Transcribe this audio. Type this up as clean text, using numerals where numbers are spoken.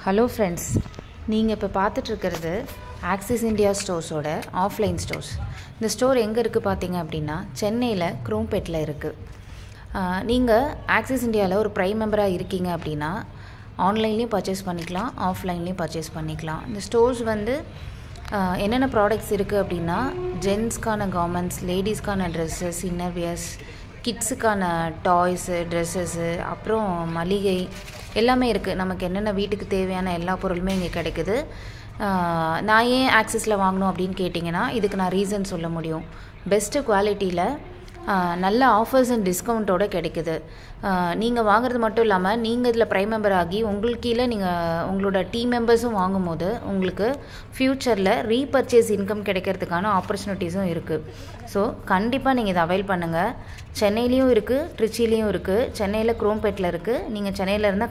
Hello friends, நீங்கள் இப்போ பார்த்துட்ருக்கிறது axis India ஸ்டோர்ஸோட offline stores. இந்த ஸ்டோர் எங்கே இருக்குது பார்த்தீங்க அப்படின்னா சென்னையில் குரோம்பேட்டில் இருக்குது. நீங்கள் ஆக்சிஸ் இந்தியாவில் ஒரு ப்ரைம் மெம்பராக இருக்கீங்க அப்படின்னா ஆன்லைன்லேயும் பர்ச்சேஸ் பண்ணிக்கலாம், ஆஃப்லைன்லேயும் பர்ச்சேஸ் பண்ணிக்கலாம். இந்த ஸ்டோர்ஸ் வந்து என்னென்ன ப்ராடக்ட்ஸ் இருக்குது அப்படின்னா ஜென்ஸ்க்கான கார்மெண்ட்ஸ், லேடிஸ்க்கான ட்ரெஸ்ஸஸ், இன்னர்வியர்ஸ், கிட்ஸுக்கான டாய்ஸு, ட்ரெஸ்ஸஸ்ஸு, அப்புறம் மளிகை எல்லாமே இருக்குது. நமக்கு என்னென்ன வீட்டுக்கு தேவையான எல்லா பொருளுமே இங்கே கிடைக்குது. நான் ஏன் ஆக்சிஸில் வாங்கணும் அப்படின்னு கேட்டிங்கன்னா இதுக்கு நான் ரீசன் சொல்ல முடியும். பெஸ்ட்டு குவாலிட்டியில் நல்ல ஆஃபர்ஸ் அண்ட் டிஸ்கவுண்ட்டோடு கிடைக்குது. நீங்கள் வாங்குறது மட்டும் இல்லாமல் நீங்கள் இதில் ப்ரைம் மெம்பர் ஆகி உங்களுக்கு கீழே நீங்கள் உங்களோட டீம் மெம்பர்ஸும் வாங்கும்போது உங்களுக்கு ஃப்யூச்சரில் ரீபர்ச்சேஸ் இன்கம் கிடைக்கிறதுக்கான ஆப்பர்ச்சுனிட்டிஸும் இருக்குது. ஸோ கண்டிப்பாக நீங்கள் இதை அவைல் பண்ணுங்கள். சென்னையிலையும் இருக்குது, ட்ரிச்சிலையும் இருக்குது. சென்னையில் குரோம்பேட்டில் இருக்குது. நீங்கள் சென்னையில் இருந்தால்